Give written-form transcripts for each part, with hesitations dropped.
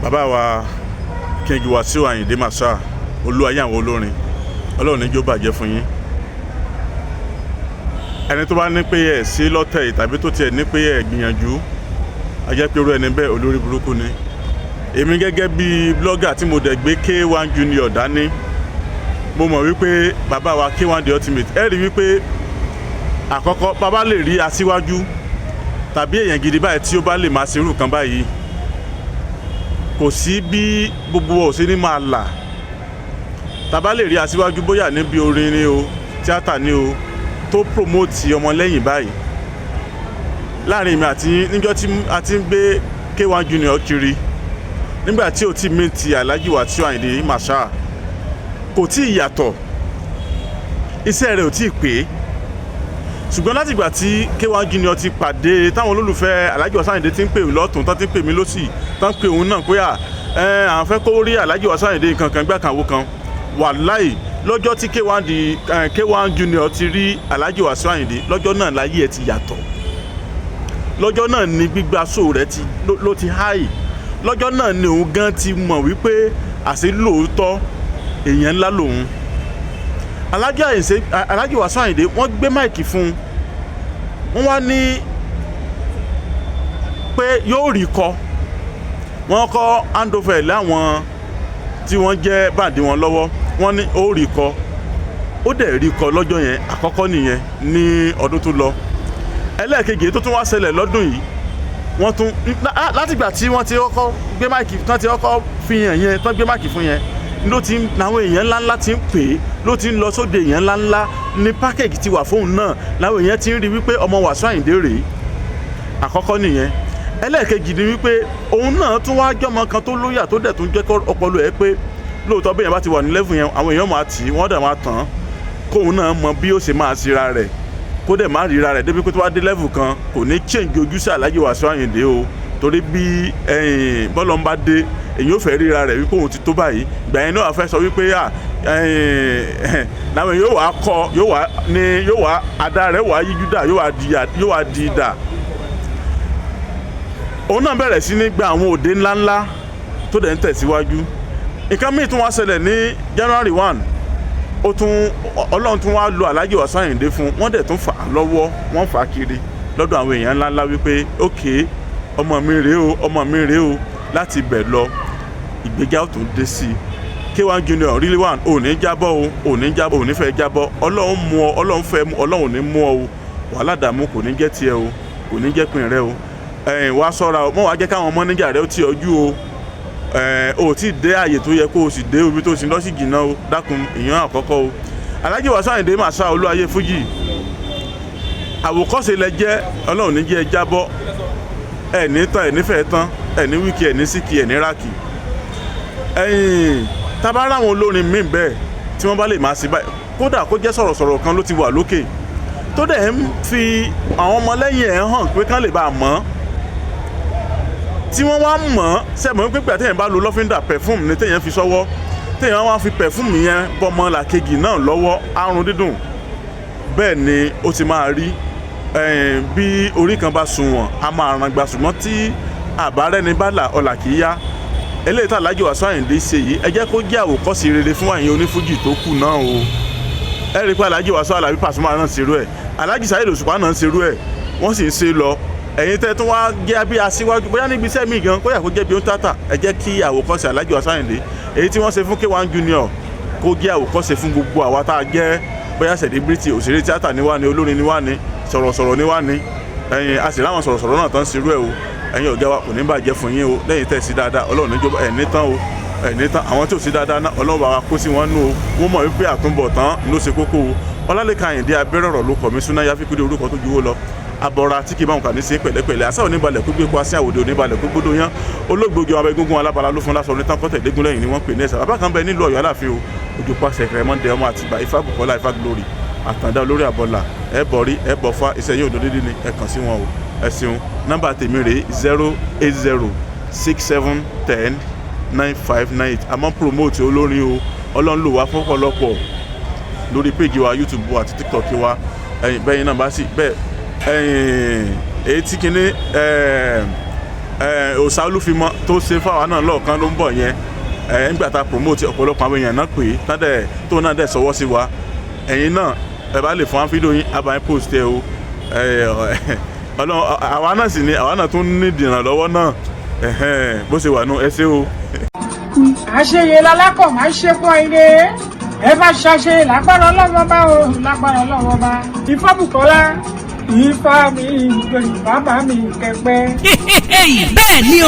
bàbá wa King Wasiu Ayinde Marshal olúwayé àwọn olórin ọlọ́run ní jó bàjẹ́ fún yín. Ẹni tó bá ní pé ẹ̀ sí lọ́tẹ̀ tàbí tó tiẹ̀ ní pé ẹ̀ gbìyànjú a jẹ́ pé irú ẹni bẹ́ẹ̀ olórí burúkú ni. Èmi gẹ́gẹ́ bí blogger tí mo dẹ̀ gbé K1 Junior dání, mo mọ̀ wípé bàbá wa K1 the ultimate ẹ rí wípé àkọ́kọ́ bàbá lè rí aṣíwájú tàbí èèyàn gidi báyìí tí ó bá lè máa ṣerú kan báyìí, kò sí bí gbogbo ọ̀sẹ̀ ní máa là. Tàbá lè rí aṣíwájú bóyá níbi orin ni o, tíátà ni o, tó promote ọmọlẹ́yìn báyìí. Láàrin mi àti níjọ́ tí a ti ń gbé K1 Junior kiri, nígbà tí ó ti mí ti Alhaji Wasiu Ayinde Marshal, kò tí ì yàtọ̀, iṣẹ́ rẹ̀ ò tí ì pé. Ṣùgbọ́n láti ìgbà tí K1 Junior ti pàdé táwọn olólùfẹ́ Alhaji Wasiu Ayinde ti ń pè lọ́tún, tán ti ń pè mí lọ́sì, tán ń pè òun náà pé àwọn fẹ́ kó rí Alhaji Wasiu Ayinde kankan gbà kan wo kan. Wàláì lọ́jọ́ tí K1 Junior ti rí Alhaji Wasiu Ayinde, lọ́jọ́ náà láyé ẹ̀ ti yàtọ̀. Lọ́jọ́ náà ni gbígbà sóò rẹ̀ ló ti háì. Lọ́jọ́ náà ni òun gan ti mọ̀ wípé àṣẹ lóòótọ́ èèyàn ńlá lòun. Alhaji Wasiu Ayinde wọ́n gbé máìkì fún un, wọ́n wá ní pé yóò rí kọ. Wọ́n kọ́ handover láwọn tí wọ́n jẹ́ bàǹdì wọn lọ́wọ́, wọ́n ní ó rí kọ. Ó dẹ̀ rí kọ lọ́jọ́ yẹn, àkọ́kọ́ nìyẹn ní ọdún tó lọ. Ẹlẹ́ẹ̀kejì tó tún wá ṣẹlẹ̀ lọ́dún yìí, wọ́n tún látìgbà tí wọ́n ti kọ́kọ́ gbé máìkì, tán ti kọ́kọ́ fi hàn yẹn, tán gbé máìkì fún yẹn, ló ti làwọn èèyàn ńláńlá ti ń pè é, ló ti ń lọ sóde èèyàn ńláńlá ní pákéjì ti wà fóun náà, làwọn èèyàn ti ń rí wípé ọmọ Wasiu Ayinde rèé. Àkọ́kọ́ nìyẹn. Ẹlẹ́ẹ̀kejì ni wípé òun náà tún wá jọmọ kan tó lóyà tó dẹ̀ tún jẹ́ ọpọlọ ẹ pé lóòótọ́ bí èèyàn bá ti wà ní level yẹn, àwọn èèyàn máa tì í, wọ́n dẹ̀ máa tàn án, kóun náà mọ bí ó ṣe máa ṣera rẹ̀, kó dẹ̀ má ríra rẹ̀ débi pé tó wá dé level kan kò ní change ojú sí Alhaji Wasiu Ayinde o, torí bí bọ́lọ̀ ń bá dé èyí ò fẹ́ ríra rẹ̀ wípé òun ti tó báyìí. Ìgbà yẹn náà fẹ́ sọ wípé làwọn yóò wá kọ yóò wá adá rẹ̀ wá yíjú dà, yóò wá di dà. Òun náà bẹ̀rẹ̀ sí ní gba àwọn òde ńláńlá tó dẹ̀ ń tẹ̀síwájú. Nǹkan míì tún wá ṣẹlẹ̀ ní January 1, Ọlọ́run tún wá lo Alhaji Wasiu Ayinde fún, wọ́n dẹ̀ tún fà á lọ́wọ́, wọ́n fà á kiri lọ́dọ̀ àwọn èèyàn ńláńlá wípé okay, ọmọ mi rèé o, láti bẹ̀ lọ ìgbéga ó tún dé sí i. K1 Junior really one ò ní jábọ́ ò ní fẹ́ jábọ́. Ọlọ́run mú ọ, Ọlọ́run fẹ́ mú, Ọlọ́run ní mú ọ o. Wàhálà dààmú kò ní jẹ́ tiẹ̀ o, kò ní jẹ́ pin rẹ o. Wá ṣọ́ra o, mọ́ wàá jẹ́ káwọn mọ́níjà rẹ ó ti ọjú o. O ti dé àyè tó yẹ kó o sì dé ibi tó sì lọ sí jìnnà o, dákun ìyẹn àkọ́kọ́ o. Alhaji Wasiu Ayinde Marshal olúwayé fújì, àwòkọ́ṣe lẹ jẹ́, Ọlọ́run ní jẹ́ jábọ́. Ẹ ní tán, ẹ nífẹ̀ẹ́ tán, ẹ ní wíkì, ẹ ní síkì, ẹ ní rákì. Tábà ráwọn olórin míì bẹ́ẹ̀ tí wọ́n bá lè máa ṣe báyìí, kódà kó jẹ́ sọ̀rọ̀sọ̀rọ̀ kan ló ti wà lókè tó dẹ̀ ń fi àwọn ọmọlẹ́yìn ẹ̀ hàn pé kán lè bá a mọ̀, tí wọ́n wá mọ̀ sẹ́mọ̀ pé pé téèyàn bá lo lọ́fíńdà pẹ̀fúmù ní téèyàn fi sọ́wọ́, téèyàn wá fi pẹ̀fúmù yẹn bọ́mọ làkejì náà lọ́wọ́, àrùn dídùn bẹ́ẹ̀ ni ó ti máa rí. Bí orí kan bá sunwọ̀n a máa ràn gba, ṣùgbọ́n tí àbárẹ́ni bá là ọ̀là kì í yá. Eléyìí tí Alhaji Wasiu Ayinde ṣe yìí, ẹ jẹ́ kó jẹ́ àwòkọ́ṣe rere fún àyìn onífújì tó kù náà o. Ẹ rí i pé Alhaji Wasiu Alabi Pasuma náà ṣerú ẹ̀, Alhaji Saheed Òṣùpá náà ṣerú ẹ̀, wọ́n sì ń ṣe lọ. Ẹ̀yin tẹ́ tún wá jẹ́ bí aṣíwájú bóyá níbi iṣẹ́ mi gan, kóyà kó jẹ́ bí ó ń tàtà, ẹ jẹ́ kí àwòkọ́ṣe Alhaji Wasiu Ayinde èyí tí wọ́n ṣe fún K1 Junior kó jẹ́ àwòkọ́ṣe fún gbogbo àwa tá a jẹ́ bóyá celebrity, òṣèré tíátà ni wá ni, olórin ni wá ni, sọ̀rọ̀sọ̀rọ̀ ni wá ni. A sì láwọn sọ̀rọ̀sọ̀rọ̀ náà tán ṣerú ẹ̀ o. Ẹ̀yin ọ̀gá wa kò ní bàjẹ́ fún yín o, lẹ́yìn tẹ́ sí dáadáa, Ọlọ́run ní jọba ẹ̀ní tán o, ẹ̀ní tán. Àwọn tí ò sí dáadáa náà Ọlọ́run bá wa kó sí wọn nú o, wọ́n mọ̀ wípé àtúnbọ̀tán ló ṣe kókó o. Ọlálékan Àyìndé abẹ́rọ̀rọ̀ ló kọ̀ mí súná Yáfíkúdé orúkọ tó juwó lọ. Abọ́ra tí kì í bá wọn kà ní sí pẹ̀lẹ́pẹ̀lẹ́, àṣà oníbalẹ̀ kó gbé kó asín àwòdì oníbalẹ̀ kó gbódò yán. Olóògbògi ọmọ egungun alábala ló fún lásọ onítàn kọ́tẹ̀ légún lẹ́yìn ni wọ́n pè ní ẹ̀sà. Bàbá kan bẹ nílùú Ọ̀yọ́ Aláàfin o, ojú pàṣẹ Rẹ̀mọ́ndé ọmọ Àtìbà, Ifá Bùkọ́lá, Ifá Glory, Àtàndá olórí àbọ̀là, ẹ bọ̀rí ẹ bọ̀fá, iṣẹ́ yóò dòdò dídí ni ẹ kàn sí wọn o. Ẹ ṣeun. Nọ́mbà tèmi rèé 08067109598. Àmọ́ promote olórin o, Ọlọ́run lò wá fọ́pọ̀lọpọ̀ lórí péjì wa YouTube wa àti TikTok wa. Bẹ́yìn náà bá sì bẹ́ẹ̀ èyí tí kinní òòṣà olúfimọ́ tó ṣe fáwa náà lọ́ọ̀kan ló ń bọ̀ yẹn nígbà tá a promote ọ̀pọ̀lọpọ̀ àwọn èèyàn náà pé tó náà dẹ̀ sọwọ́ sí wa ẹ̀yin náà ẹ bá lè fún wa fídíò yín abayín post ẹ o àwa náà sì ni àwa náà tún ní ìdìrànlọ́wọ́ náà bó ṣe wà nù ẹ ṣé o. àṣeyẹ lálákọ̀ máa ń ṣe fún Ayinde ẹ bá ṣàṣe lágbára Ọlọ́run bá o lágbára Ọlọ́run bá Ifábùkọ́lá Ifá mi bàbá mi kẹpẹ. bẹ́ẹ̀ ni o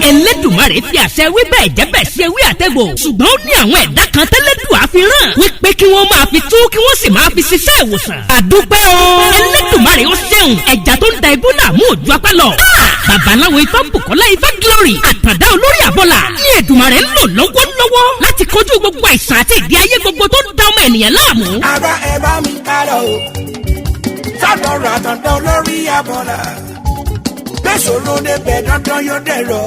Ẹlẹ́dùmarè fi àṣẹ wí bẹ́ẹ̀ jẹ́ bẹ́ẹ̀ sí ewé àtẹ̀gbò ṣùgbọ́n ó ní àwọn ẹ̀dá kan tẹ́lẹ́dùà fi rán wípé kí wọ́n máa fi tú kí wọ́n sì máa fi ṣiṣẹ́ ìwòsàn. àdúpẹ́ o Ẹlẹ́dùmarè ó ṣeun ẹja tó ń da ibú dààmú òjò apá lọ. babaláwo Ifábùkọ́lá Ifá glory àtàdá olórí àbọ̀là ní Èdùmarè ń lò lọ́wọ́lọ́wọ́ láti kojú gbogbo àìsàn àti ìdí ayé gbogbo tó ń da ọmọ ènìyàn láàmú. àbá ẹ bá mi ká lọ o sádọ̀rọ̀ àtàndá olórí àbọ̀là gbèsòrò débẹ̀ dandan yóò dẹ̀rọ̀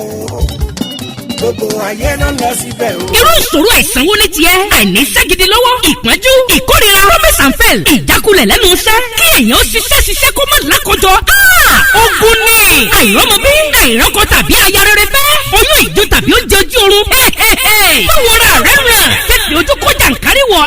o gbogbo ayé ló lọ síbẹ̀ o. irú ìṣòro àìsàn wo ni tiẹ̀ àìní iṣẹ́ gidi lọ́wọ́ ìpọ́njú ìkórira promise and fail ìjákulẹ̀ lẹ́nu iṣẹ́ kí èèyàn ṣiṣẹ́ kó má lákòjọ ogun ni àìrọ́mọbí àìrọ́kọ tàbí aya rere fẹ́ oyún ìjó tàbí oúnjẹ ojú oorun báwo ra rẹ̀ ràn tẹ̀sí ojú kọjá nkàrí wọ̀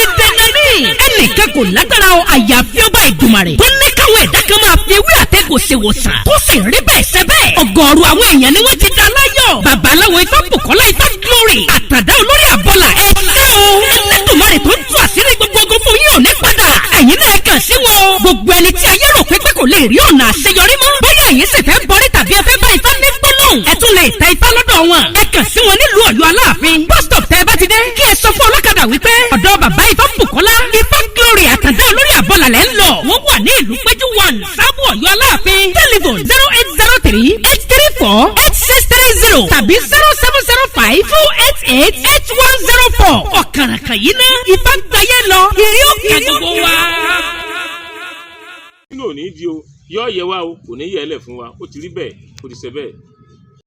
ìdènà ní ẹnìkan kò lágbára o àyàfi ọba Èdùmàrè tó ní káwọn ẹ̀dá kan máa fi ewé àtẹ̀gò ṣèwòsàn tó sì rí bẹ́ẹ̀ ṣe bẹ́ẹ̀ ọ̀gọ̀ọ̀rọ̀ àwọn èèyàn ni wọ́n ti dá láyọ̀ babaláwo Ifábùkọ́lá Ifá glory àtàdá olórí àbọ̀là ẹ̀ ṣé o Ẹlẹ́dùmarè tó ń tú àṣírí gbogbo fún yín ò ní padà ẹ̀yin náà kàn sí wọn gbogbo ẹni tí ayé rò pé kò lè rí ọ̀nà àṣeyọrí mọ́ bóyá ẹ̀yin sì fẹ́ bọ́rí tàbí ẹ fẹ́ bá Ifá ní gbólóhùn ẹ tún lè ta Ifá lọ́dọ̀ wọn ẹ kàn sí wọn nílùú Ọ̀yọ́ Aláàfin bus stop tẹ́ ẹ bá ti dé kí ẹ sọ fún ọlọ́kadà wípé ọ̀dọ̀ bàbá Ifábùkọ́lá Ifá glory àtàdá olórí àbọ̀là lẹ́ ń lọ wọ́n wà ní ìlú péjú 1 sábò Ọ̀yọ́ Aláàfin telephone 08038348630 tàbí 0705288104 ọ̀kàràkàn yìí ná Ifá gbáyé lọ ìrí òkè gbogbo wa. nínú òní di o yọ yẹ wa o kò ní yẹ ẹ lẹ fún wa ó ti rí bẹ́ẹ̀ ó ti ṣe bẹ́ẹ̀.